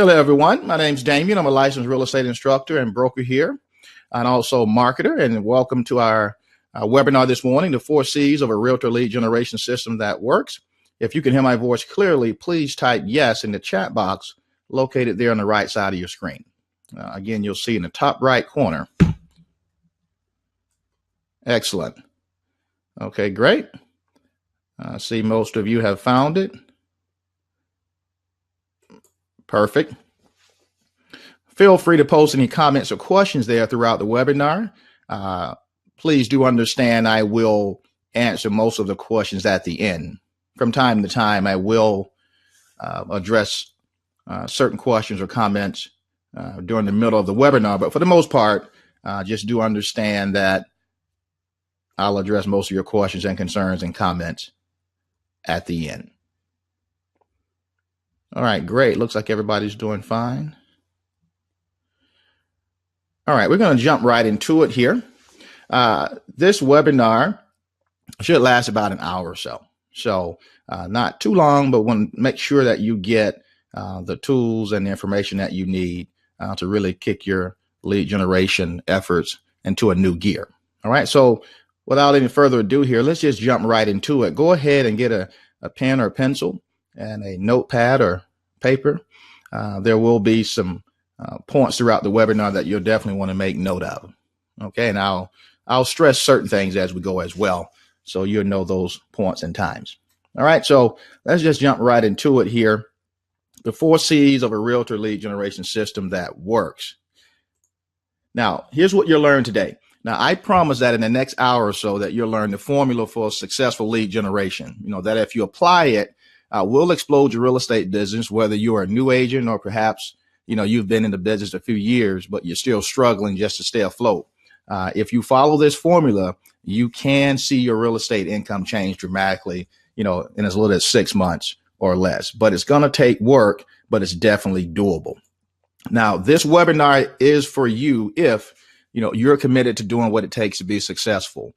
Hello, everyone. My name's Damien. I'm a licensed real estate instructor and broker here, and also marketer. And welcome to our webinar this morning, the 4 C's of a realtor lead generation system that works. If you can hear my voice clearly, please type yes in the chat box located there on the right side of your screen. Again, you'll see in the top right corner. Excellent. Okay, great. I see most of you have found it. Perfect. Feel free to post any comments or questions there throughout the webinar. Please do understand I will answer most of the questions at the end. From time to time, I will address certain questions or comments during the middle of the webinar, but for the most part, just do understand that I'll address most of your questions and concerns and comments at the end. All right, great. Looks like everybody's doing fine. All right, we're going to jump right into it here. This webinar should last about an hour or so. So not too long, but want to make sure that you get the tools and the information that you need to really kick your lead generation efforts into a new gear. All right, so without any further ado here, let's just jump right into it. Go ahead and get a pen or a pencil and a notepad or paper. There will be some points throughout the webinar that you'll definitely want to make note of. Okay, and I'll stress certain things as we go as well, so you'll know those points and times. All right, so let's just jump right into it here. The 4 C's of a realtor lead generation system that works. Now, here's what you'll learn today. Now, I promise that in the next hour or so that you'll learn the formula for successful lead generation. You know, that if you apply it, will explode your real estate business, whether you're a new agent or perhaps, you know, you've been in the business a few years, but you're still struggling just to stay afloat. If you follow this formula, you can see your real estate income change dramatically, you know, in as little as 6 months or less. But it's going to take work, but it's definitely doable. Now, this webinar is for you if, you know, you're committed to doing what it takes to be successful.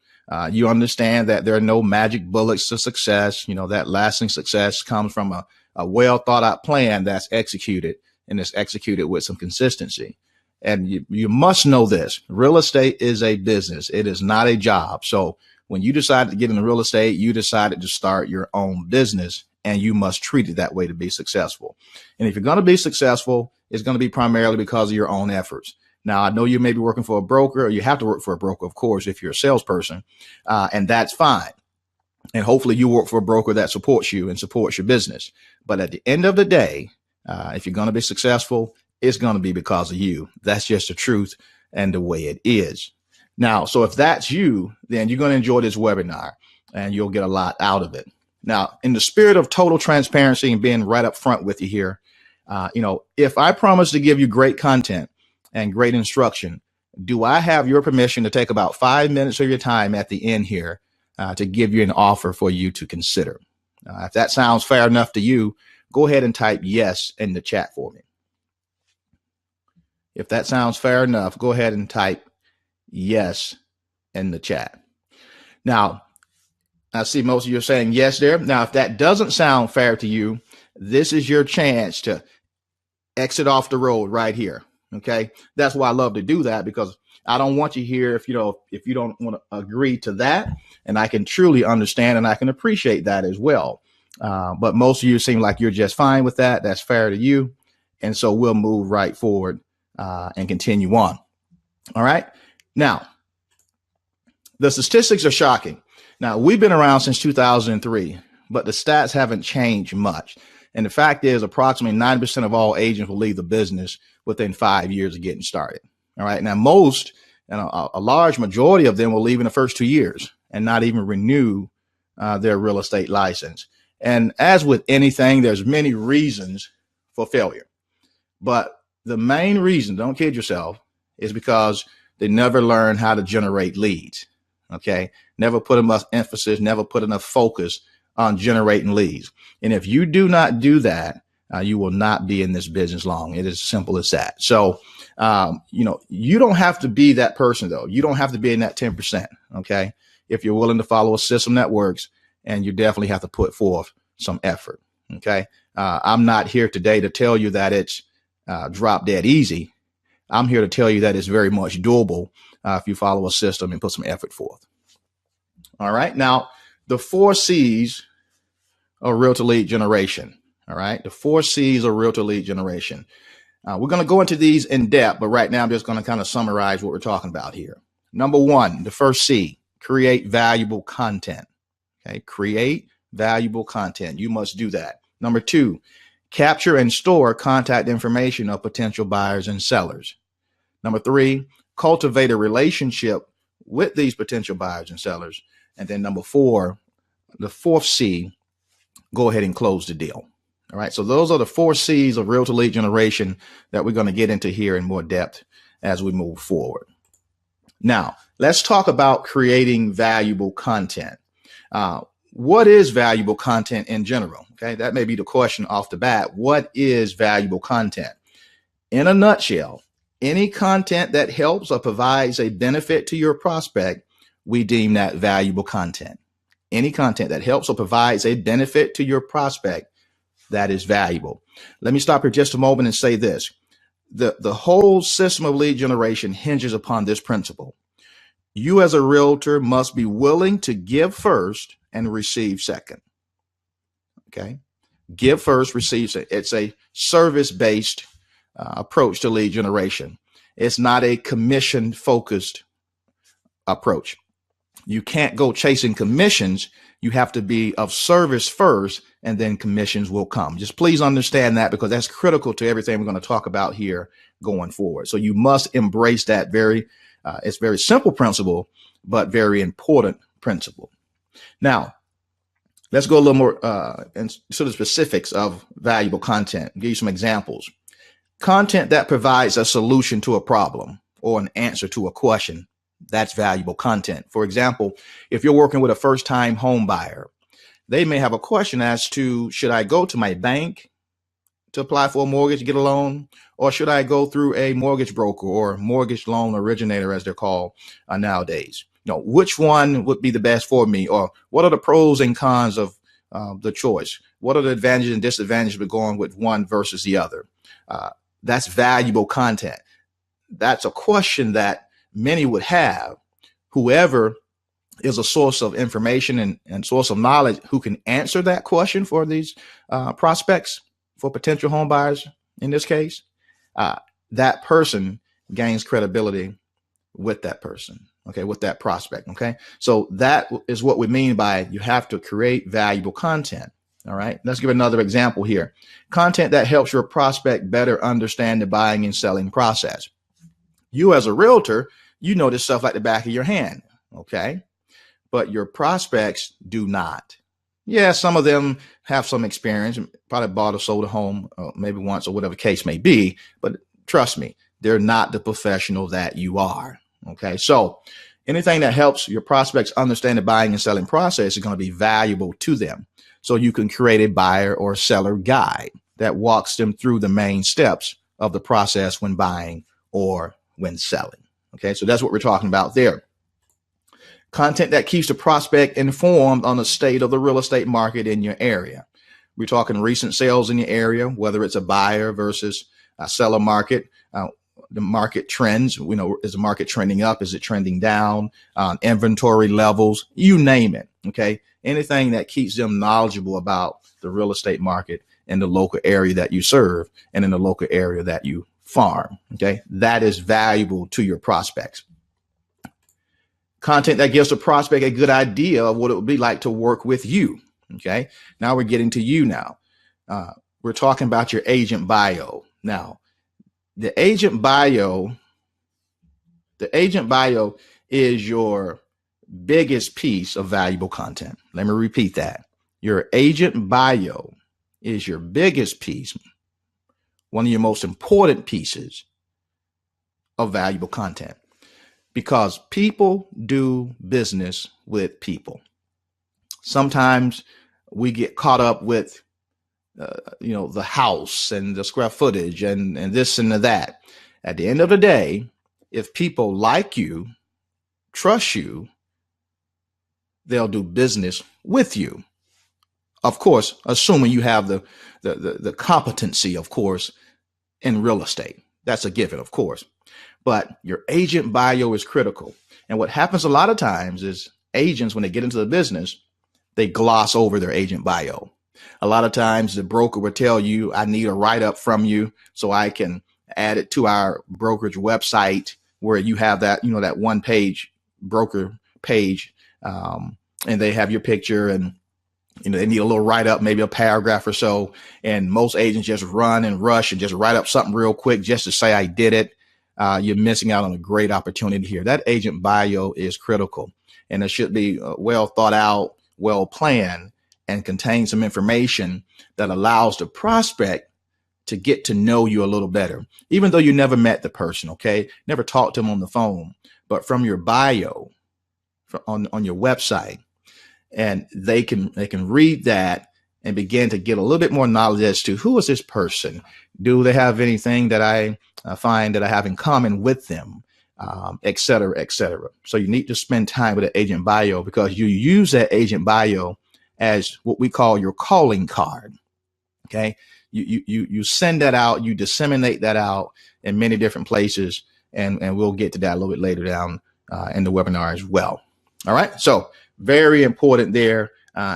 You understand that there are no magic bullets to success. You know, that lasting success comes from a well thought out plan that's executed, and it's executed with some consistency. And you must know this. Real estate is a business. It is not a job. So when you decided to get into real estate, you decided to start your own business, and you must treat it that way to be successful. And if you're going to be successful, it's going to be primarily because of your own efforts. Now, I know you may be working for a broker, or you have to work for a broker, of course, if you're a salesperson, and that's fine. And hopefully you work for a broker that supports you and supports your business. But at the end of the day, if you're going to be successful, it's going to be because of you. That's just the truth and the way it is. Now, so if that's you, then you're going to enjoy this webinar and you'll get a lot out of it. Now, in the spirit of total transparency and being right up front with you here, you know, if I promise to give you great content and great instruction, do I have your permission to take about 5 minutes of your time at the end here to give you an offer for you to consider? If that sounds fair enough to you, go ahead and type yes in the chat for me. If that sounds fair enough, go ahead and type yes in the chat. Now, I see most of you are saying yes there. Now, if that doesn't sound fair to you, this is your chance to exit off the road right here. Okay, that's why I love to do that, because I don't want you here if you don't want to agree to that, and I can truly understand and I can appreciate that as well. But most of you seem like you're just fine with that. That's fair to you, and so we'll move right forward and continue on. All right. Now, the statistics are shocking. Now, we've been around since 2003, but the stats haven't changed much. And the fact is, approximately 90% of all agents will leave the business within 5 years of getting started. All right. Now, most and a large majority of them will leave in the first 2 years and not even renew their real estate license. And as with anything, there's many reasons for failure. But the main reason, don't kid yourself, is because they never learn how to generate leads. Okay. Never put enough emphasis, never put enough focus on generating leads. And if you do not do that, you will not be in this business long. It is as simple as that. So, you know, you don't have to be that person, though. You don't have to be in that 10%. Okay. If you're willing to follow a system that works, and you definitely have to put forth some effort. Okay. I'm not here today to tell you that it's drop dead easy. I'm here to tell you that it's very much doable if you follow a system and put some effort forth. All right. Now, the 4 C's of realtor lead generation. All right. The 4 C's of realtor lead generation. We're going to go into these in depth, but right now I'm just going to kind of summarize what we're talking about here. Number 1, the first C, create valuable content. Okay. Create valuable content. You must do that. Number 2, capture and store contact information of potential buyers and sellers. Number 3, cultivate a relationship with these potential buyers and sellers. And then number 4, the 4th C, go ahead and close the deal. All right. So those are the 4 C's of realtor lead generation that we're going to get into here in more depth as we move forward. Now, let's talk about creating valuable content. What is valuable content in general? Okay. That may be the question off the bat. What is valuable content? In a nutshell, any content that helps or provides a benefit to your prospect, we deem that valuable content. Any content that helps or provides a benefit to your prospect, that is valuable. Let me stop here just a moment and say this. The whole system of lead generation hinges upon this principle. You as a realtor must be willing to give first and receive second. Okay. Give first, receive second. It's a service-based approach to lead generation. It's not a commission-focused approach. You can't go chasing commissions. You have to be of service first, and then commissions will come. Just please understand that, because that's critical to everything we're going to talk about here going forward. So you must embrace that it's very simple principle, but very important principle. Now, let's go a little more into the specifics of valuable content. I'll give you some examples. Content that provides a solution to a problem or an answer to a question, that's valuable content. For example, if you're working with a first-time home buyer, they may have a question as to, should I go to my bank to apply for a mortgage, get a loan, or should I go through a mortgage broker or mortgage loan originator, as they're called nowadays? Which one would be the best for me? Or what are the pros and cons of the choice? What are the advantages and disadvantages of going with one versus the other? That's valuable content. That's a question that many would have. Whoever is a source of information and source of knowledge who can answer that question for these prospects, for potential home buyers in this case, that person gains credibility with that person. Okay, with that prospect. Okay, so that is what we mean by you have to create valuable content. All right, let's give another example here. Content that helps your prospect better understand the buying and selling process. You as a realtor, you know this stuff like the back of your hand. Okay, but your prospects do not. Yeah, some of them have some experience, probably bought or sold a home maybe once or whatever case may be, but trust me, they're not the professional that you are. Okay, so anything that helps your prospects understand the buying and selling process is going to be valuable to them. So you can create a buyer or seller guide that walks them through the main steps of the process when buying or when selling. Okay, so that's what we're talking about there. Content that keeps the prospect informed on the state of the real estate market in your area. We're talking recent sales in your area, whether it's a buyer versus a seller market. The market trends, is the market trending up? Is it trending down? Inventory levels, you name it. Okay. Anything that keeps them knowledgeable about the real estate market in the local area that you serve and in the local area that you farm. Okay. That is valuable to your prospects. Content that gives the prospect a good idea of what it would be like to work with you. Okay. Now we're getting to you now. We're talking about your agent bio. Now, the agent bio is your biggest piece of valuable content. Let me repeat that. Your agent bio is your biggest piece, one of your most important pieces of valuable content, because people do business with people. Sometimes we get caught up with the house and the square footage and this and that. At the end of the day, if people like you, trust you, they'll do business with you. Of course, assuming you have the competency, of course, in real estate. That's a given, of course. But your agent bio is critical. And what happens a lot of times is agents, when they get into the business, they gloss over their agent bio. A lot of times the broker will tell you, I need a write-up from you so I can add it to our brokerage website where you have that, that one page broker page. And they have your picture and, they need a little write-up, maybe a paragraph or so. And most agents just run and rush and just write up something real quick just to say I did it. You're missing out on a great opportunity here. That agent bio is critical, and it should be well thought out, well planned, and contain some information that allows the prospect to get to know you a little better, even though you never met the person, okay? Never talked to them on the phone, but from your bio on your website, and they can read that and begin to get a little bit more knowledge as to who is this person? Do they have anything that I find that I have in common with them, et cetera, et cetera. So you need to spend time with the agent bio because you use that agent bio as what we call your calling card. Okay. You send that out, you disseminate that out in many different places. And we'll get to that a little bit later down in the webinar as well. All right. So very important there.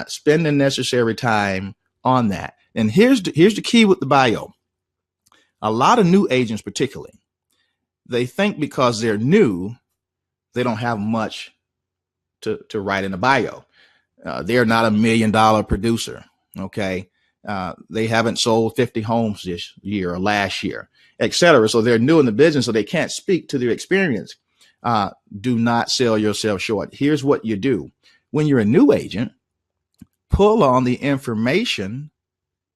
Spend the necessary time on that. And here's the key with the bio. A lot of new agents, particularly, they think because they're new, they don't have much to write in the bio. They're not $1 million producer. Okay. They haven't sold 50 homes this year or last year, et cetera. So they're new in the business, so they can't speak to their experience. Do not sell yourself short. Here's what you do. When you're a new agent, pull on the information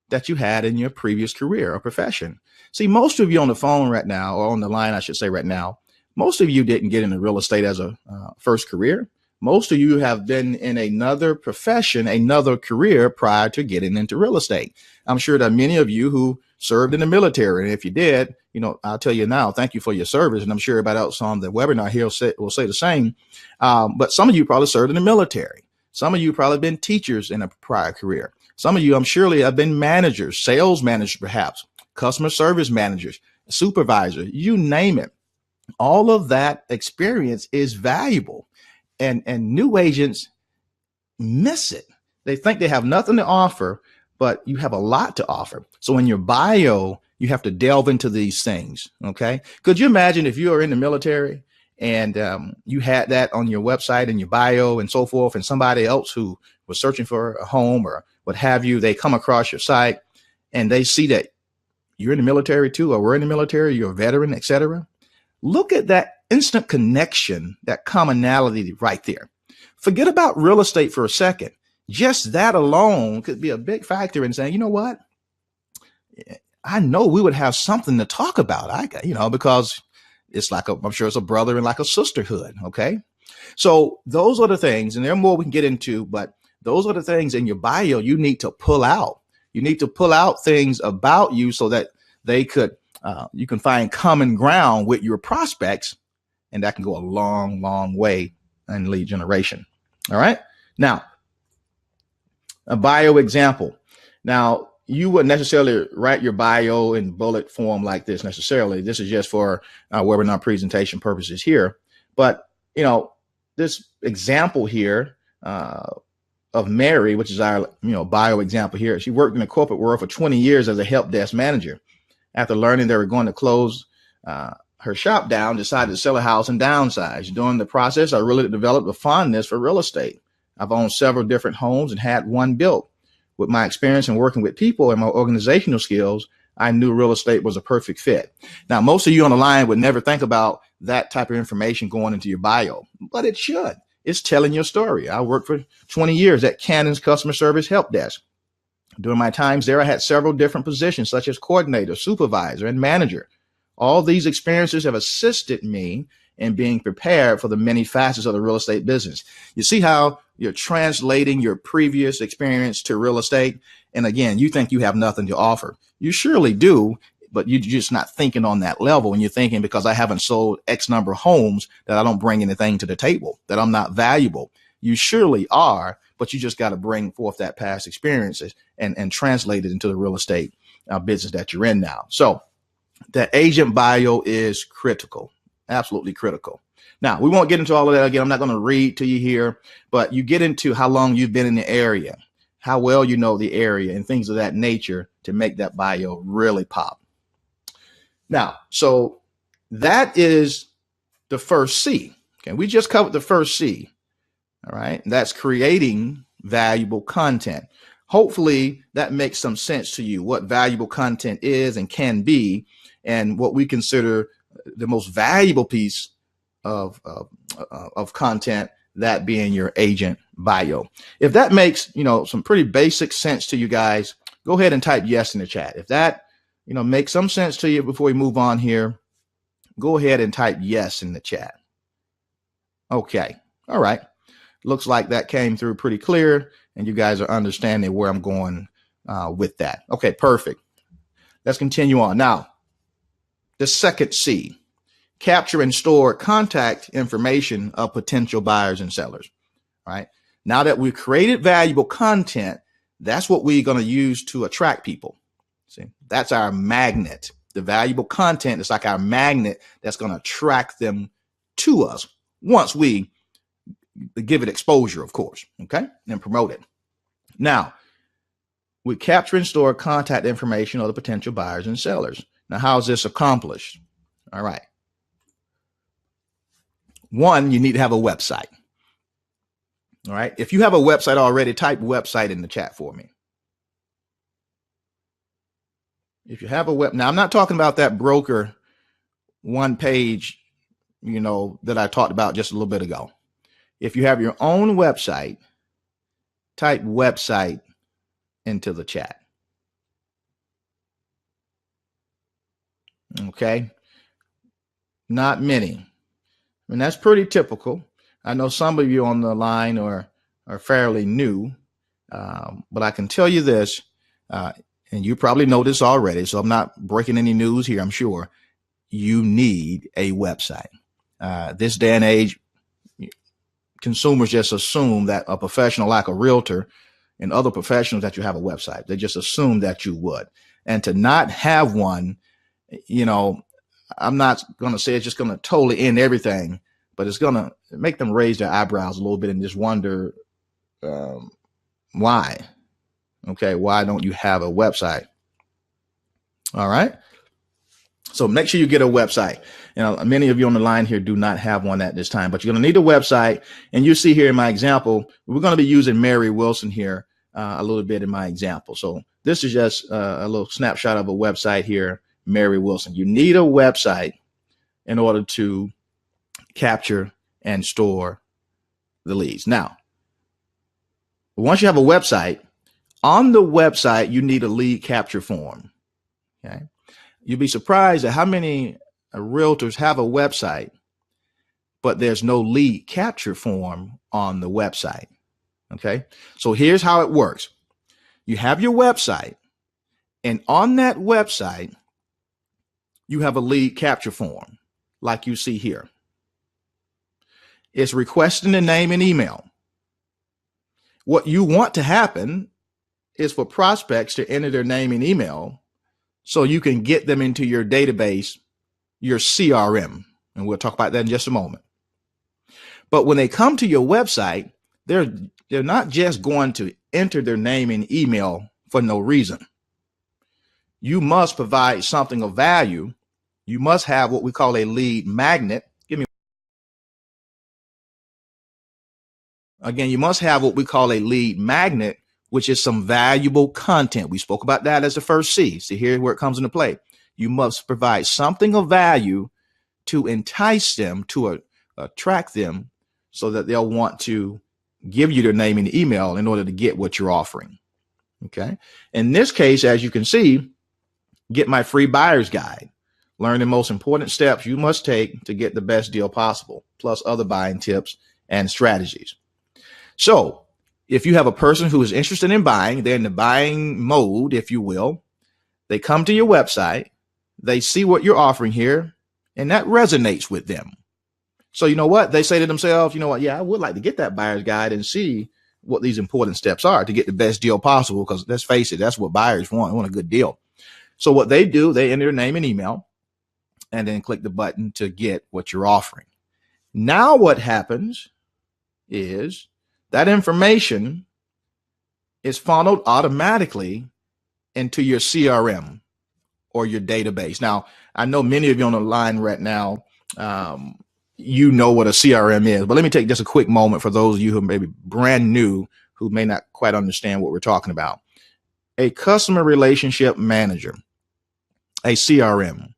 that you had in your previous career or profession. See, most of you on the phone right now, or on the line, I should say right now, most of you didn't get into real estate as a first career. Most of you have been in another profession, another career prior to getting into real estate. I'm sure that many of you who served in the military, and if you did, I'll tell you now, thank you for your service. And I'm sure everybody else on the webinar here will say the same. But some of you probably served in the military. Some of you probably been teachers in a prior career. Some of you, I'm surely, have been managers, sales managers, perhaps customer service managers, supervisors, you name it. All of that experience is valuable. And new agents miss it. They think they have nothing to offer, but you have a lot to offer. So in your bio, you have to delve into these things. Okay. Could you imagine if you are in the military and you had that on your website and your bio and so forth, and somebody else who was searching for a home or what have you, they come across your site and they see that you're in the military too, or we're in the military, you're a veteran, et cetera. Look at that instant connection, that commonality right there. Forget about real estate for a second. Just that alone could be a big factor in saying, you know what? I know we would have something to talk about. Because it's like I'm sure it's a brother and like a sisterhood. Okay. So those are the things, and there are more we can get into, but those are the things in your bio you need to pull out. You need to pull out things about you so that they could, you can find common ground with your prospects, and that can go a long, long way in lead generation. All right. Now, a bio example. Now, you wouldn't necessarily write your bio in bullet form like this necessarily. This is just for webinar presentation purposes here. But, this example here of Mary, which is our, bio example here. She worked in the corporate world for 20 years as a help desk manager. After learning they were going to close her shop down, decided to sell a house and downsize. During the process, I really developed a fondness for real estate. I've owned several different homes and had one built. With my experience in working with people and my organizational skills, I knew real estate was a perfect fit. Now, most of you on the line would never think about that type of information going into your bio, but it should. It's telling your story. I worked for 20 years at Cannon's customer service help desk. During my times there, I had several different positions such as coordinator, supervisor, and manager. All these experiences have assisted me in being prepared for the many facets of the real estate business. You see how you're translating your previous experience to real estate? And again, you think you have nothing to offer. You surely do, but you're just not thinking on that level. And you're thinking, because I haven't sold X number of homes, that I don't bring anything to the table, that I'm not valuable. You surely are, but you just got to bring forth that past experiences and translate it into the real estate business that you're in now. So that agent bio is critical, absolutely critical. Now, we won't get into all of that again. I'm not going to read to you here, but you get into how long you've been in the area, how well you know the area, and things of that nature to make that bio really pop. Now, so that is the first C. Okay, we just covered the first C. All right, that's creating valuable content. Hopefully that makes some sense to you, what valuable content is and can be, and what we consider the most valuable piece of content, that being your agent bio. If that makes, some pretty basic sense to you guys, go ahead and type yes in the chat. If that, makes some sense to you before we move on here, go ahead and type yes in the chat. Okay. All right. Looks like that came through pretty clear, and you guys are understanding where I'm going with that. Okay, perfect. Let's continue on. Now, the second C, capture and store contact information of potential buyers and sellers. All right. Now that we've created valuable content, that's what we're going to use to attract people. See, that's our magnet. The valuable content is like our magnet that's going to attract them to us once we give it exposure, of course, okay, and promote it. Now, we capture and store contact information of the potential buyers and sellers. Now, how is this accomplished? All right. One, you need to have a website. All right. If you have a website already, type website in the chat for me. If you have a web, now I'm not talking about that broker one page, that I talked about just a little bit ago. If you have your own website, type website into the chat. Okay. Not many. And that's pretty typical. I know some of you on the line are fairly new, but I can tell you this, and you probably know this already, so I'm not breaking any news here, I'm sure. You need a website. This day and age, consumers just assume that a professional like a realtor and other professionals that you have a website. They just assume that you would. And to not have one, I'm not going to say it's just going to totally end everything, but it's going to make them raise their eyebrows a little bit and just wonder why. Okay, why don't you have a website? All right. So make sure you get a website. Many of you on the line here do not have one at this time, but you're going to need a website. And you see here in my example, we're going to be using Mary Wilson here a little bit in my example. So this is just a little snapshot of a website here, Mary Wilson. You need a website in order to capture and store the leads. Now, once you have a website, on the website, you need a lead capture form. Okay. You'd be surprised at how many realtors have a website, but there's no lead capture form on the website. Okay. So here's how it works. You have your website, and on that website, you have a lead capture form like you see here. It's requesting the name and email. What you want to happen is for prospects to enter their name and email so you can get them into your database, your CRM. And we'll talk about that in just a moment. But when they come to your website, they're not just going to enter their name and email for no reason. You must provide something of value. You must have what we call a lead magnet. Again, you must have what we call a lead magnet, which is some valuable content. We spoke about that as the first C. See here where it comes into play. You must provide something of value to entice them, to attract them, so that they'll want to give you their name and email in order to get what you're offering. Okay. In this case, as you can see, get my free buyer's guide. Learn the most important steps you must take to get the best deal possible, plus other buying tips and strategies. So if you have a person who is interested in buying, they're in the buying mode, if you will, they come to your website, they see what you're offering here, and that resonates with them. So you know what? They say to themselves, you know what? Yeah, I would like to get that buyer's guide and see what these important steps are to get the best deal possible. Because let's face it, that's what buyers want. They want a good deal. So what they do, they enter their name and email. and then click the button to get what you're offering. Now what happens is that information is funneled automatically into your CRM or your database. Now, I know many of you on the line right now, you know what a CRM is, but let me take just a quick moment for those of you who may be brand new, who may not quite understand what we're talking about. A customer relationship manager, a CRM,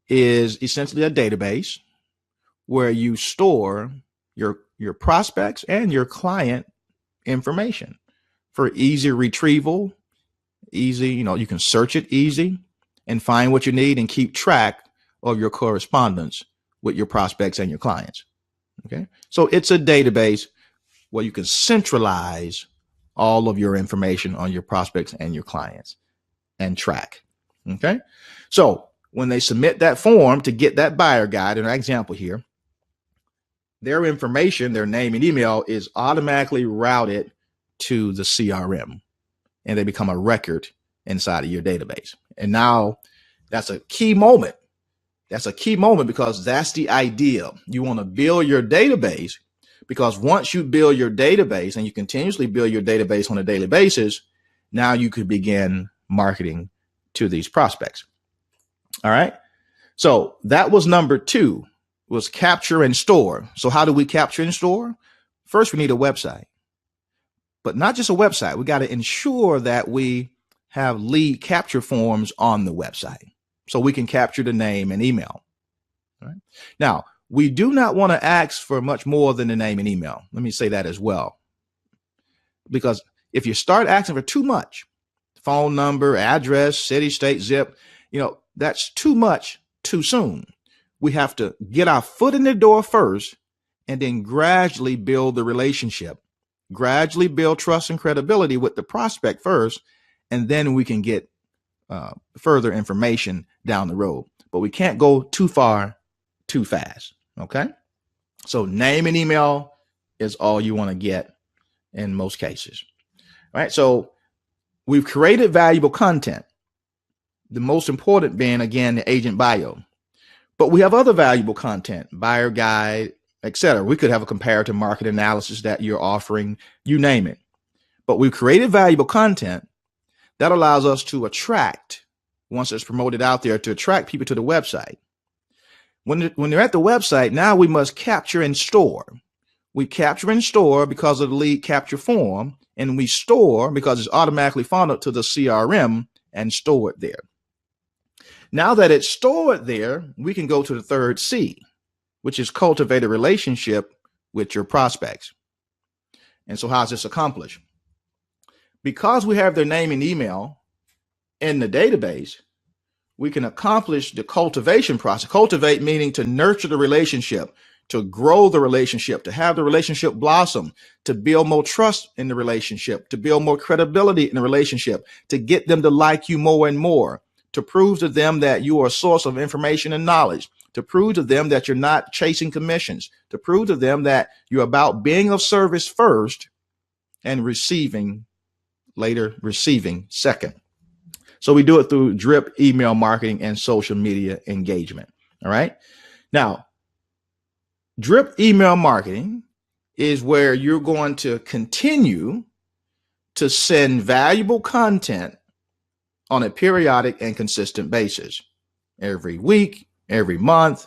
is essentially a database where you store your prospects and your client information for easy retrieval, easy, you can search it easy and find what you need and keep track of your correspondence with your prospects and your clients. Okay. So it's a database where you can centralize all of your information on your prospects and your clients and track. Okay. So when they submit that form to get that buyer guide, in our example here, their information, their name and email is automatically routed to the CRM and they become a record inside of your database. And now that's a key moment. That's a key moment because that's the idea. You want to build your database because once you build your database and you continuously build your database on a daily basis, now you could begin marketing to these prospects. All right. So that was number 2, was capture and store. So how do we capture and store? First, we need a website, but not just a website. We got to ensure that we have lead capture forms on the website so we can capture the name and email. All right. Now, we do not want to ask for much more than the name and email. Let me say that as well, because if you start asking for too much, phone number, address, city, state, zip, that's too much too soon. We have to get our foot in the door first and then gradually build the relationship, gradually build trust and credibility with the prospect first, and then we can get further information down the road. But we can't go too far too fast. Okay. So name and email is all you want to get in most cases. All right. So we've created valuable content. The most important being, again, the agent bio. But we have other valuable content, buyer guide, etc. We could have a comparative market analysis that you're offering, you name it. But we've created valuable content that allows us to attract, once it's promoted out there, to attract people to the website. When they're at the website, now we must capture and store. We capture and store because of the lead capture form, and we store because it's automatically funneled to the CRM and store it there. Now that it's stored there, we can go to the third C, which is cultivate a relationship with your prospects. And so how's this accomplished? Because we have their name and email in the database, we can accomplish the cultivation process. Cultivate meaning to nurture the relationship, to grow the relationship, to have the relationship blossom, to build more trust in the relationship, to build more credibility in the relationship, to get them to like you more and more, to prove to them that you are a source of information and knowledge, to prove to them that you're not chasing commissions, to prove to them that you're about being of service first and receiving later, receiving second. So we do it through drip email marketing and social media engagement. All right. Now, drip email marketing is where you're going to continue to send valuable content on a periodic and consistent basis, every week, every month,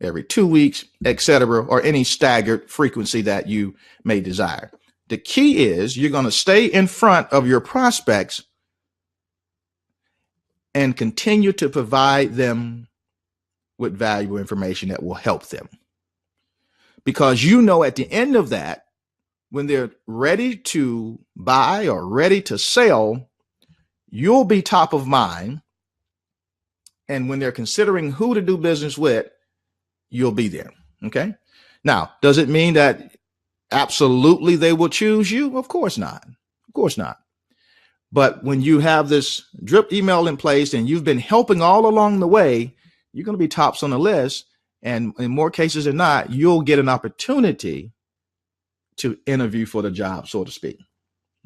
every 2 weeks, etc., or any staggered frequency that you may desire. The key is you're going to stay in front of your prospects and continue to provide them with valuable information that will help them. Because at the end of that, when they're ready to buy or ready to sell, you'll be top of mind. And when they're considering who to do business with, you'll be there. Okay. Now, does it mean that absolutely they will choose you? Of course not. Of course not. But when you have this drip email in place and you've been helping all along the way, you're going to be tops on the list. And in more cases than not, you'll get an opportunity to interview for the job, so to speak.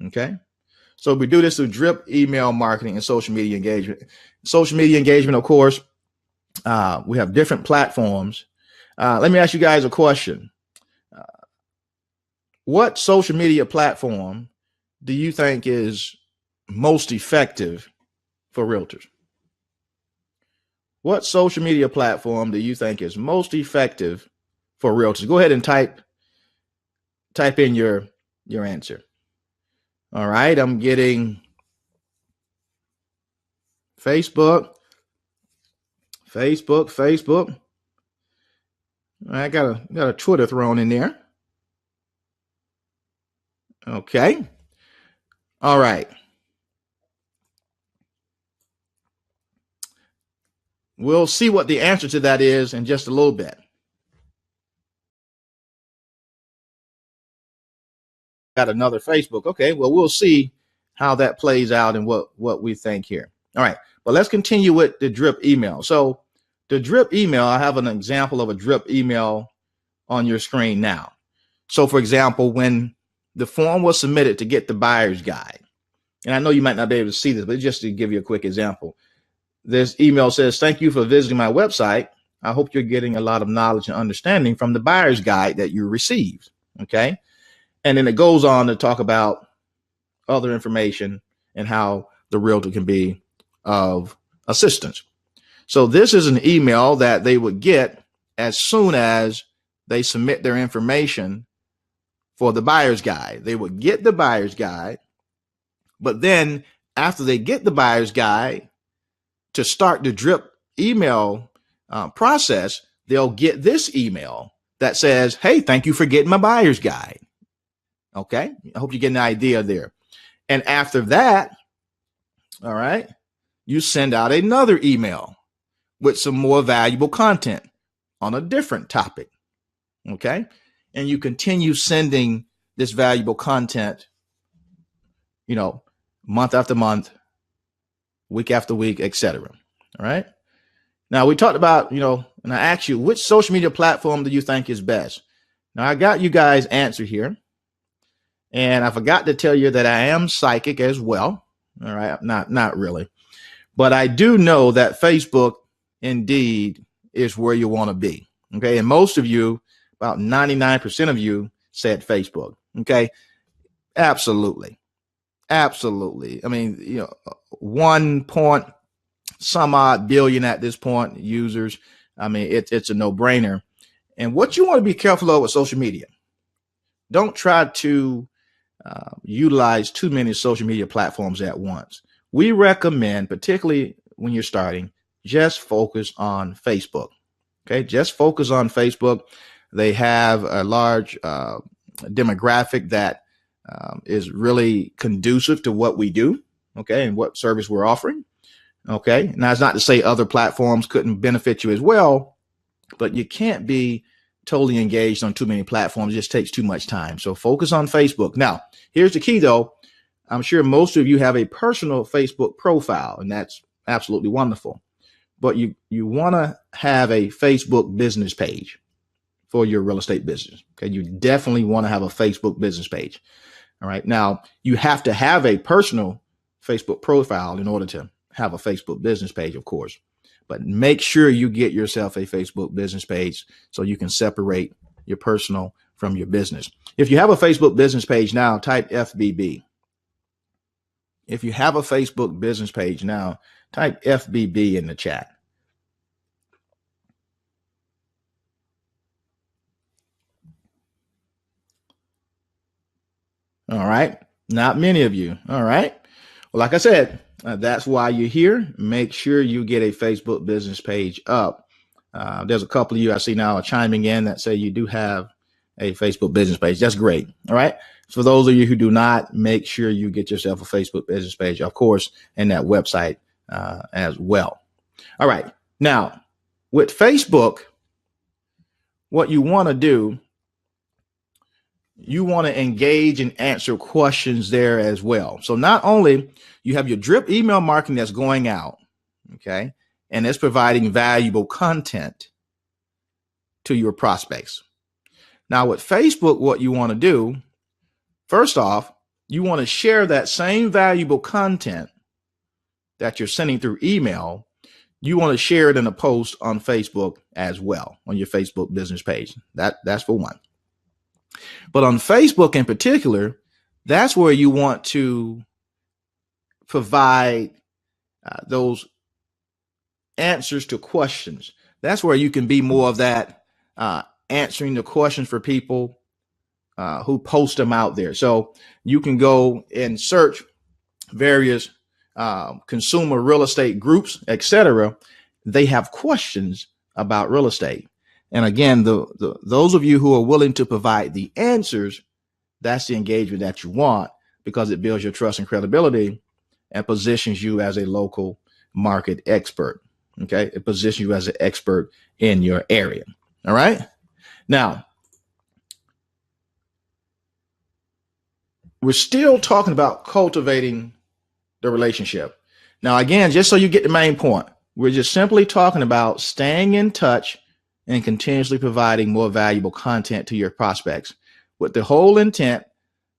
Okay. So we do this through drip email marketing and social media engagement. Social media engagement, of course, We have different platforms. Let me ask you guys a question. What social media platform do you think is most effective for realtors? What social media platform do you think is most effective for realtors? Go ahead and type in your answer. All right, I'm getting Facebook. I got a Twitter thrown in there. Okay. All right. We'll see what the answer to that is in just a little bit. Got another Facebook. Okay, well, we'll see how that plays out and what we think here. All right, but let's continue with the drip email. So the drip email, I have an example of a drip email on your screen now. So for example, when the form was submitted to get the buyer's guide, and I know you might not be able to see this, but just to give you a quick example, this email says, "Thank you for visiting my website. I hope you're getting a lot of knowledge and understanding from the buyer's guide that you received." Okay. And then it goes on to talk about other information and how the realtor can be of assistance. So this is an email that they would get as soon as they submit their information for the buyer's guide. They would get the buyer's guide, but then after they get the buyer's guide, to start the drip email process, they'll get this email that says, "Hey, thank you for getting my buyer's guide." Okay, I hope you get an idea there. And after that, all right, you send out another email with some more valuable content on a different topic. Okay, and you continue sending this valuable content, month after month, week after week, etc. All right. Now we talked about, and I asked you, which social media platform do you think is best? Now I got you guys answer here. And I forgot to tell you that I am psychic as well. All right. Not really. But I do know that Facebook indeed is where you want to be. Okay. And most of you, about 99% of you, said Facebook. Okay. Absolutely. Absolutely. I mean, 1 point some odd billion at this point users. I mean, it's a no-brainer. And what you want to be careful of with social media, don't try to utilize too many social media platforms at once. We recommend, particularly when you're starting, just focus on Facebook. Okay, just focus on Facebook. They have a large demographic that is really conducive to what we do. Okay, and what service we're offering. Okay, now it's not to say other platforms couldn't benefit you as well, but you can't be totally engaged on too many platforms. It just takes too much time. So focus on Facebook. Now, here's the key though. I'm sure most of you have a personal Facebook profile, and that's absolutely wonderful. But you want to have a Facebook business page for your real estate business. Okay, you definitely want to have a Facebook business page. All right. Now, you have to have a personal Facebook profile in order to have a Facebook business page, of course. But make sure you get yourself a Facebook business page so you can separate your personal from your business. If you have a Facebook business page now, type FBB. If you have a Facebook business page now, type FBB in the chat. All right. Not many of you. All right. Well, like I said, that's why you're here. Make sure you get a Facebook business page up. There's a couple of you I see now are chiming in that say you do have a Facebook business page. That's great. All right. So for those of you who do not, make sure you get yourself a Facebook business page, of course, and that website as well. All right. Now, with Facebook, what you want to do, you want to engage and answer questions there as well. So not only you have your drip email marketing that's going out, okay, and it's providing valuable content to your prospects. Now with Facebook, what you want to do, first off, you want to share that same valuable content that you're sending through email. you want to share it in a post on Facebook as well, on your Facebook business page. That's for one. But on Facebook in particular, that's where you want to provide those answers to questions. That's where you can be more of that answering the questions for people who post them out there. So you can go and search various consumer real estate groups, etc. They have questions about real estate. And again, those of you who are willing to provide the answers, that's the engagement that you want, because it builds your trust and credibility and positions you as a local market expert. Okay. It positions you as an expert in your area. All right. Now, we're still talking about cultivating the relationship. Now, again, just so you get the main point, we're just simply talking about staying in touch and continuously providing more valuable content to your prospects with the whole intent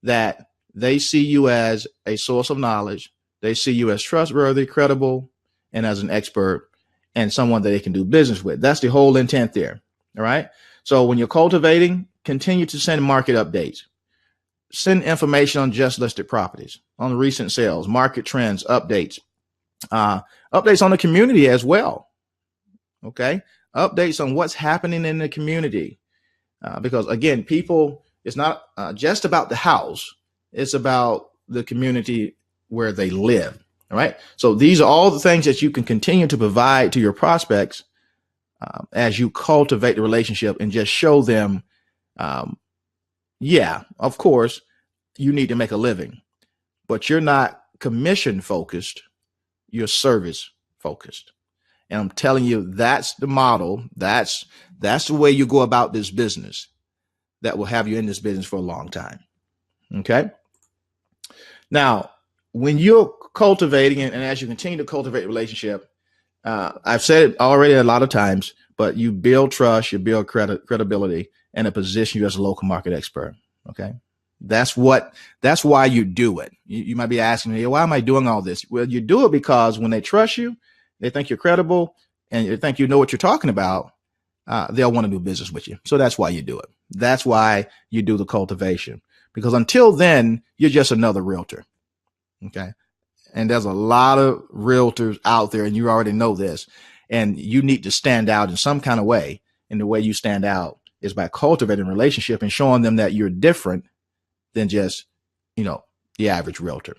that they see you as a source of knowledge. They see you as trustworthy, credible, and as an expert and someone that they can do business with. That's the whole intent there. All right. So when you're cultivating, continue to send market updates. Send information on just listed properties, on recent sales, market trends, updates, updates on the community as well. Okay. Updates on what's happening in the community. Because again, people, it's not just about the house. It's about the community where they live. All right. So these are all the things that you can continue to provide to your prospects as you cultivate the relationship and just show them, yeah, of course, you need to make a living, but you're not commission focused. You're service focused. And I'm telling you, that's the model. That's the way you go about this business that will have you in this business for a long time. Okay. Now, when you're cultivating it, and as you continue to cultivate a relationship, I've said it already a lot of times, but you build trust, you build credibility, and it positions you as a local market expert. Okay. That's why you do it. You might be asking me, why am I doing all this? Well, you do it because when they trust you, they think you're credible, and they think you know what you're talking about, they'll want to do business with you. So that's why you do it. That's why you do the cultivation, because until then, you're just another realtor. Okay. And there's a lot of realtors out there, and you already know this, and you need to stand out in some kind of way. And the way you stand out is by cultivating a relationship and showing them that you're different than just, the average realtor.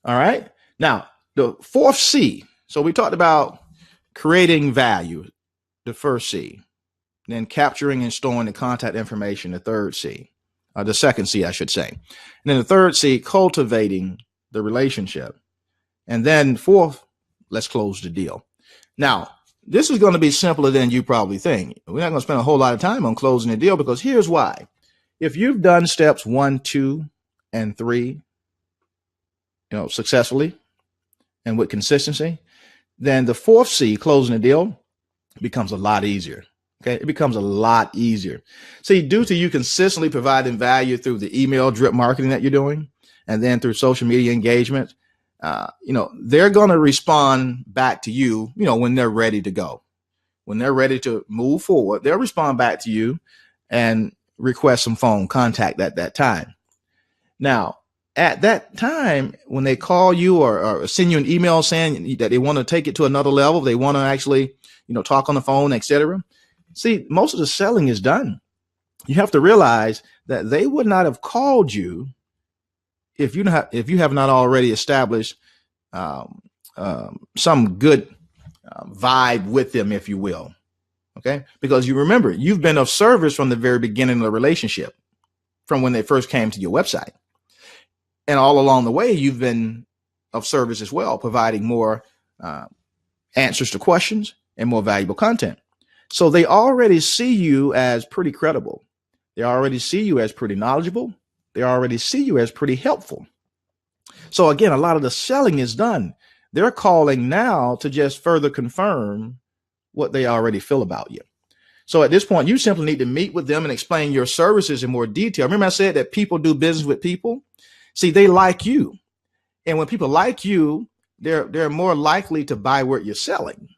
All right. Now, the fourth C. So we talked about creating value, the first C, then capturing and storing the contact information, the third C, the second C, I should say. And then the third C, cultivating the relationship. And then fourth, let's close the deal. Now, this is going to be simpler than you probably think. We're not going to spend a whole lot of time on closing the deal, because here's why. If you've done steps 1, 2, and 3, successfully and with consistency, then the fourth C, closing the deal, becomes a lot easier. Okay. It becomes a lot easier. See, due to you consistently providing value through the email drip marketing that you're doing, and then through social media engagement, they're going to respond back to you, when they're ready to go. When they're ready to move forward, they'll respond back to you and request some phone contact at that time. Now, at that time, when they call you or send you an email saying that they want to take it to another level, they want to actually, talk on the phone, etc. See, most of the selling is done. You have to realize that they would not have called you if you have not already established some good vibe with them, if you will. Okay. Because you remember, you've been of service from the very beginning of the relationship, from when they first came to your website. And all along the way, you've been of service as well, providing more answers to questions and more valuable content. So they already see you as pretty credible. They already see you as pretty knowledgeable. They already see you as pretty helpful. So again, a lot of the selling is done. They're calling now to just further confirm what they already feel about you. So at this point, you simply need to meet with them and explain your services in more detail. Remember I said that people do business with people? See, they like you. And when people like you, they're more likely to buy what you're selling.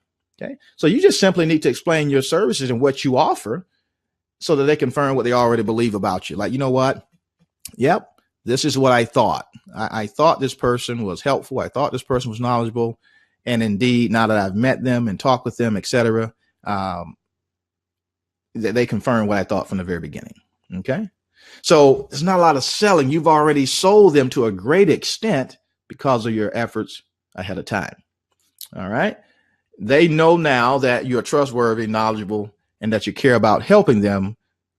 Okay. So you just simply need to explain your services and what you offer so that they confirm what they already believe about you. Like, you know what? Yep. This is what I thought. I thought this person was helpful. I thought this person was knowledgeable. And indeed, now that I've met them and talked with them, etc., they confirm what I thought from the very beginning. Okay. So there's not a lot of selling. You've already sold them to a great extent because of your efforts ahead of time. All right. They know now that you're trustworthy, knowledgeable, and that you care about helping them,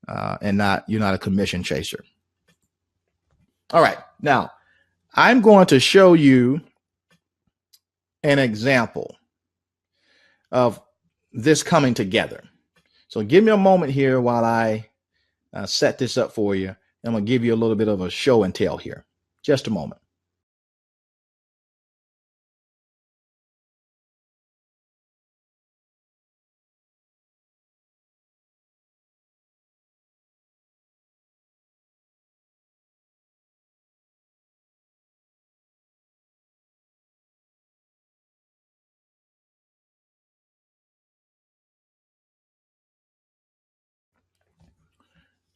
and you're not a commission chaser. All right. Now, I'm going to show you an example of this coming together. So give me a moment here while I set this up for you. I'm going to give you a little bit of a show and tell here. Just a moment.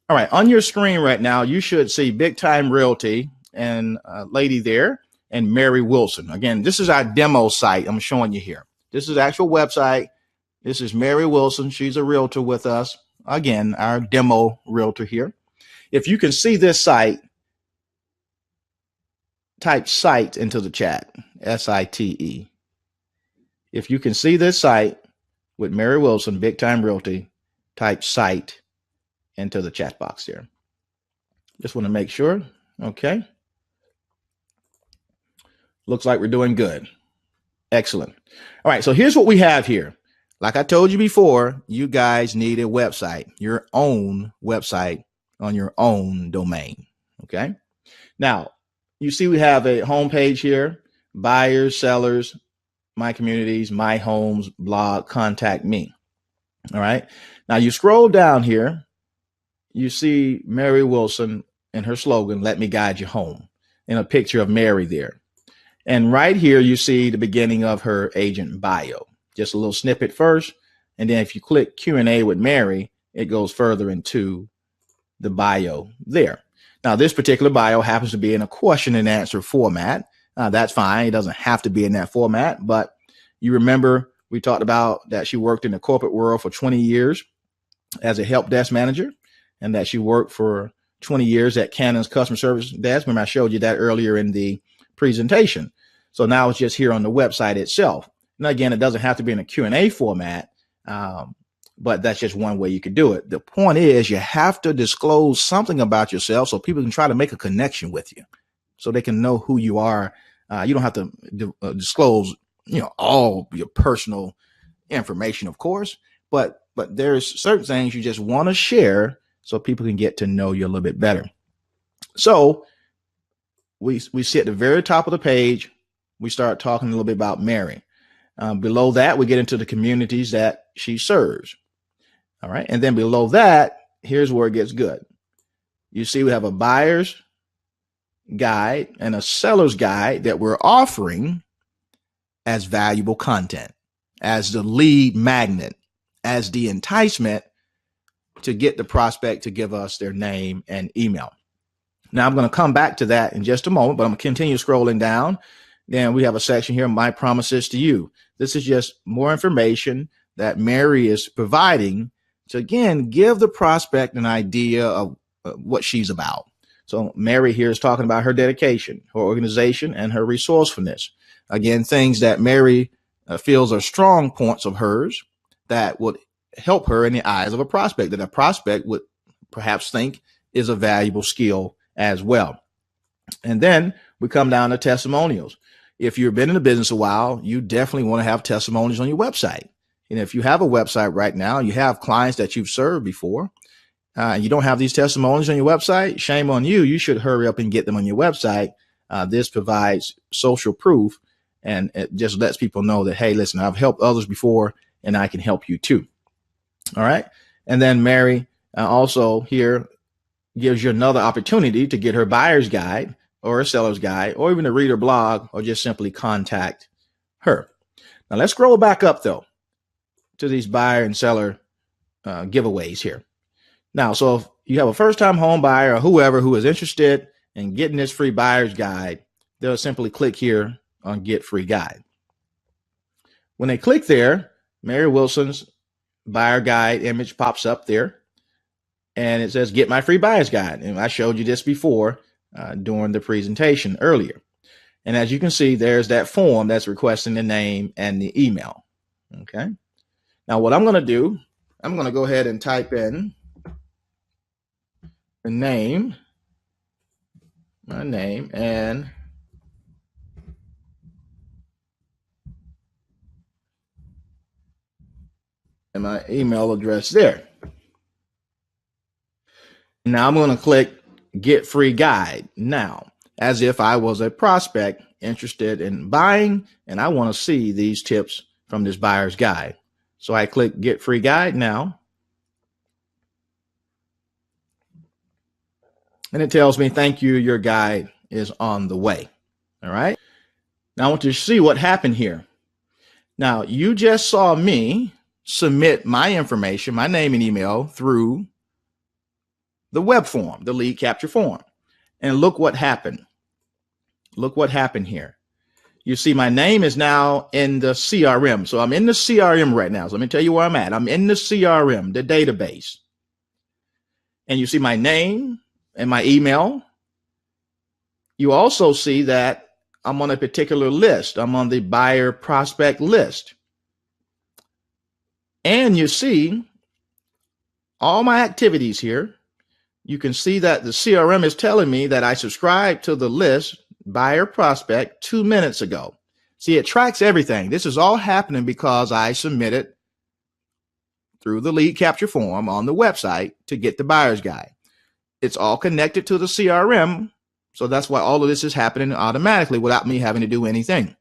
All right, on your screen right now, you should see Big Time Realty and a lady there and Mary Wilson. Again, this is our demo site I'm showing you here. This is the actual website. This is Mary Wilson. She's a realtor with us. Again, our demo realtor here. If you can see this site, type site into the chat, S-I-T-E. If you can see this site with Mary Wilson, Big Time Realty, type site into the chat box there. Just want to make sure. Okay. Looks like we're doing good. Excellent. All right. So here's what we have here. Like I told you before, you guys need a website, your own website on your own domain. Okay. Now, you see we have a homepage here, buyers, sellers, my communities, my homes, blog, contact me. All right. Now you scroll down here, you see Mary Wilson and her slogan, "Let me guide you home," and a picture of Mary there. And right here, you see the beginning of her agent bio, just a little snippet first. And then if you click Q&A with Mary, it goes further into the bio there. Now, this particular bio happens to be in a question and answer format. That's fine. It doesn't have to be in that format, but you remember we talked about that she worked in the corporate world for 20 years as a help desk manager, and that she worked for 20 years at Canon's customer service desk. Remember, I showed you that earlier in the presentation. So now it's just here on the website itself. Now, again, it doesn't have to be in a Q&A format, but that's just one way you could do it. The point is you have to disclose something about yourself so people can try to make a connection with you, so they can know who you are. You don't have to disclose, all your personal information, of course, but there's certain things you just want to share so people can get to know you a little bit better. So we see at the very top of the page, we start talking a little bit about Mary. Below that, we get into the communities that she serves. All right. And then below that, here's where it gets good. You see, we have a buyer's guide and a seller's guide that we're offering as valuable content, as the lead magnet, as the enticement to get the prospect to give us their name and email. Now, I'm going to come back to that in just a moment, but I'm going to continue scrolling down. Then we have a section here, My Promises to You. This is just more information that Mary is providing to, again, give the prospect an idea of what she's about. So Mary here is talking about her dedication, her organization, and her resourcefulness. Again, things that Mary feels are strong points of hers that would help her in the eyes of a prospect, that a prospect would perhaps think is a valuable skill as well. And then we come down to testimonials. If you've been in the business a while, you definitely want to have testimonials on your website. And if you have a website right now, you have clients that you've served before, you don't have these testimonials on your website, shame on you. You should hurry up and get them on your website. This provides social proof, and it just lets people know that, hey, listen, I've helped others before and I can help you too. All right. And then Mary also here gives you another opportunity to get her buyer's guide or a seller's guide, or even a reader blog, or just simply contact her. Now let's scroll back up though to these buyer and seller giveaways here. Now, so if you have a first-time home buyer or whoever who is interested in getting this free buyer's guide, they'll simply click here on Get Free Guide. When they click there, Mary Wilson's buyer guide image pops up there, and it says Get My Free Buyer's Guide. And I showed you this before during the presentation earlier. And as you can see, there's that form that's requesting the name and the email. Okay. Now, what I'm going to do, I'm going to go ahead and type in the name, my name, and my email address there. Now I'm going to click Get Free Guide now, as if I was a prospect interested in buying and I want to see these tips from this buyer's guide. So I click Get Free Guide now. And it tells me, thank you, your guide is on the way. All right. Now I want you to see what happened here. Now you just saw me submit my information, my name and email through the web form, the lead capture form. And look what happened. Look what happened here. You see my name is now in the CRM. So I'm in the CRM right now. So let me tell you where I'm at. I'm in the CRM, the database. And you see my name and my email. You also see that I'm on a particular list. I'm on the buyer prospect list. And you see all my activities here. You can see that the CRM is telling me that I subscribed to the list buyer prospect 2 minutes ago. See, it tracks everything. This is all happening because I submitted through the lead capture form on the website to get the buyer's guide. It's all connected to the CRM. So that's why all of this is happening automatically without me having to do anything.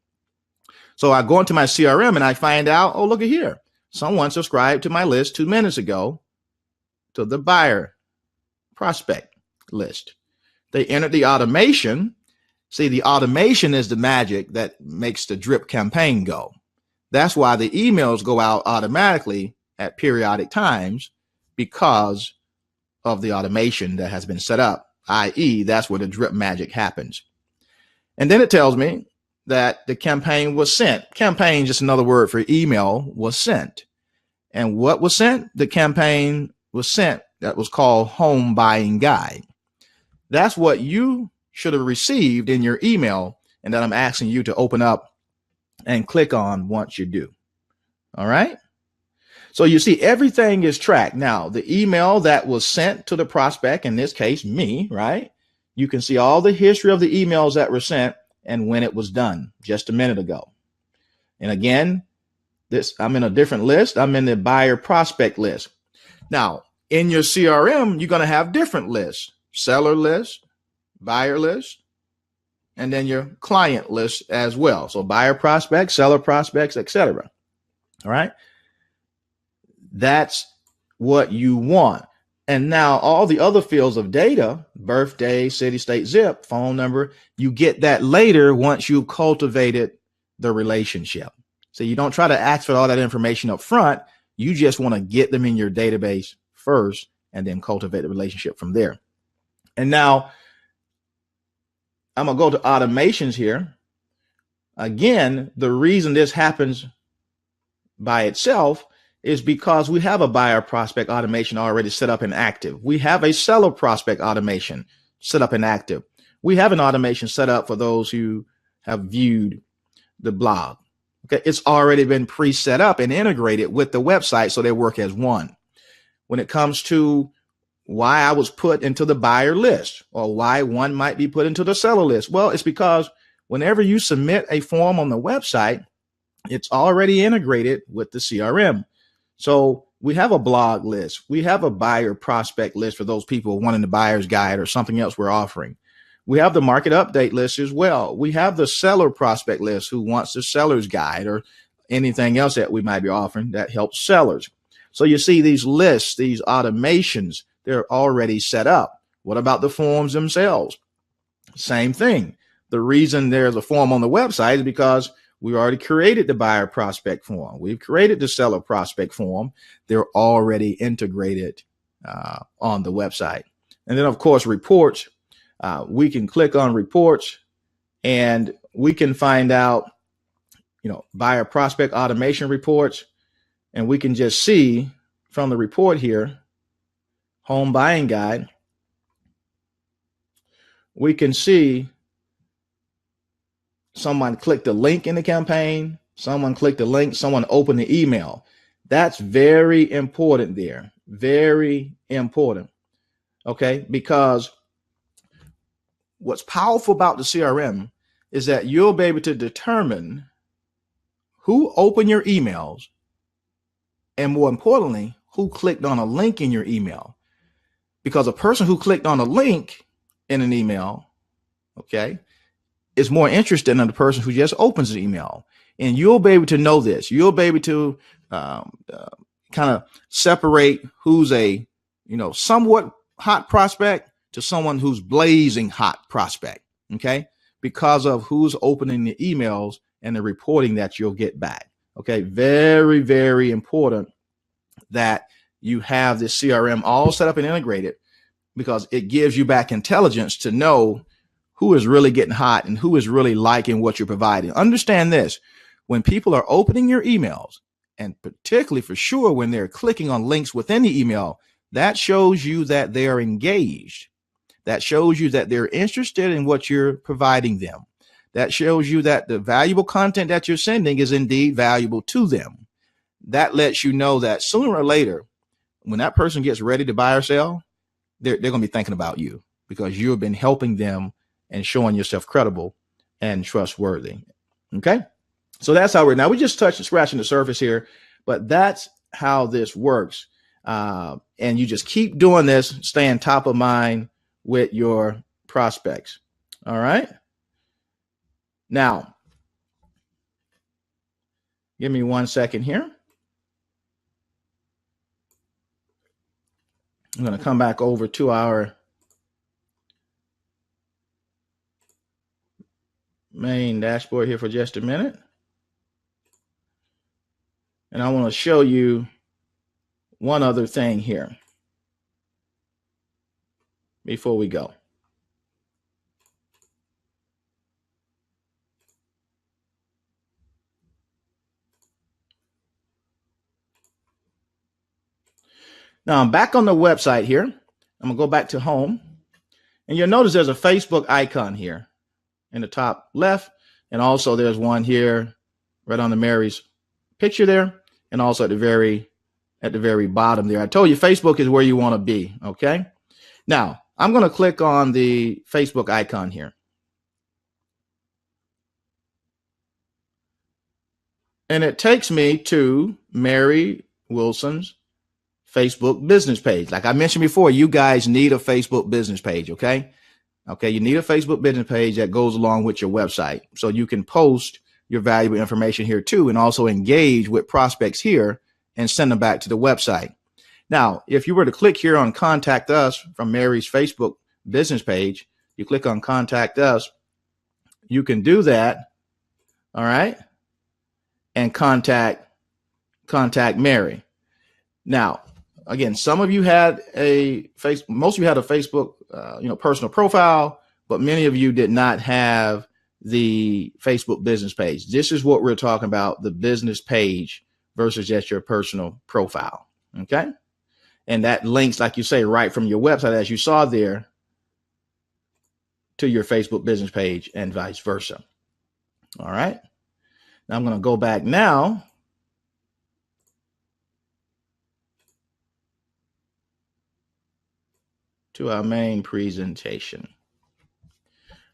So I go into my CRM and I find out, oh, look at here. Someone subscribed to my list 2 minutes ago to the buyer prospect list. They entered the automation. See, the automation is the magic that makes the drip campaign go. That's why the emails go out automatically at periodic times, because of the automation that has been set up, i.e., that's where the drip magic happens. And then it tells me that the campaign was sent. Campaign, just another word for email, was sent. And what was sent? The campaign was sent that was called Home Buying Guide. That's what you should have received in your email, and that I'm asking you to open up and click on once you do. All right. So you see, everything is tracked. Now, the email that was sent to the prospect, in this case, me, right? You can see all the history of the emails that were sent and when it was done just a minute ago. And again, I'm in a different list. I'm in the buyer prospect list. Now, in your CRM, you're going to have different lists: seller list, buyer list, and then your client list as well. So buyer prospects, seller prospects, etc. All right. That's what you want. And now all the other fields of data, birthday, city, state, zip, phone number, you get that later once you've cultivated the relationship. So you don't try to ask for all that information up front. You just want to get them in your database first and then cultivate the relationship from there. And now I'm going to go to automations here. Again, the reason this happens by itself is because we have a buyer prospect automation already set up and active. We have a seller prospect automation set up and active. We have an automation set up for those who have viewed the blog. Okay, it's already been pre-set up and integrated with the website, so they work as one. When it comes to why I was put into the buyer list or why one might be put into the seller list, well, it's because whenever you submit a form on the website, it's already integrated with the CRM. So we have a blog list. We have a buyer prospect list for those people wanting the buyer's guide or something else we're offering. We have the market update list as well. We have the seller prospect list who wants the seller's guide or anything else that we might be offering that helps sellers. So you see these lists, these automations, they're already set up. What about the forms themselves? Same thing. The reason there's a form on the website is because We already created the buyer prospect form. We've created the seller prospect form. They're already integrated on the website. And then, of course, reports. We can click on reports and we can find out, buyer prospect automation reports. And we can just see from the report here, home buying guide, we can see someone clicked the link in the campaign, someone clicked the link, someone opened the email. That's very important there. Very important. Okay. Because what's powerful about the CRM is that you'll be able to determine who opened your emails and, more importantly, who clicked on a link in your email. Because a person who clicked on a link in an email, okay, is more interested than the person who just opens the email. And you'll be able to know this. You'll be able to kind of separate who's a, somewhat hot prospect to someone who's blazing hot prospect. Okay. Because of who's opening the emails and the reporting that you'll get back. Okay. Very, very important that you have this CRM all set up and integrated, because it gives you back intelligence to know who is really getting hot and who is really liking what you're providing. Understand this: when people are opening your emails, and particularly for sure when they're clicking on links within the email, that shows you that they are engaged. That shows you that they're interested in what you're providing them. That shows you that the valuable content that you're sending is indeed valuable to them. That lets you know that sooner or later, when that person gets ready to buy or sell, they're going to be thinking about you, because you've been helping them and showing yourself credible and trustworthy. Okay. So that's how we just touched scratching the surface here, but that's how this works. And you just keep doing this, staying top of mind with your prospects. All right. Now, give me 1 second here. I'm going to come back over to our main dashboard here for just a minute. And I want to show you one other thing here before we go. Now I'm back on the website here. I'm going to go back to home, and you'll notice there's a Facebook icon here in the top left. And also there's one here right on the Mary's picture there. And also at the very bottom there. I told you Facebook is where you want to be. Okay. Now I'm going to click on the Facebook icon here. And it takes me to Mary Wilson's Facebook business page. Like I mentioned before, you guys need a Facebook business page. Okay. Okay. You need a Facebook business page that goes along with your website, so you can post your valuable information here too, and also engage with prospects here and send them back to the website. Now, if you were to click here on Contact Us from Mary's Facebook business page, you click on Contact Us, you can do that. All right. And contact Mary. Now, again, some of you had most of you had a Facebook, personal profile, but many of you did not have the Facebook business page. This is what we're talking about: the business page versus just your personal profile. Okay. And that links, like you say, right from your website, as you saw there, to your Facebook business page and vice versa. All right. Now I'm going to go back now to our main presentation.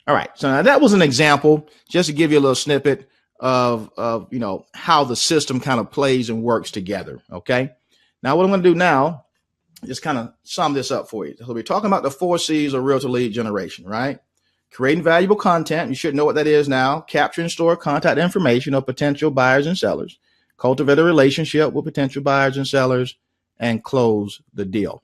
All right. So now that was an example, just to give you a little snippet of how the system kind of plays and works together. Okay. Now what I'm going to do now is kind of sum this up for you. So we're talking about the 4 C's of realtor lead generation, right? Creating valuable content. You should know what that is now. Capture and store contact information of potential buyers and sellers. Cultivate a relationship with potential buyers and sellers, and close the deal.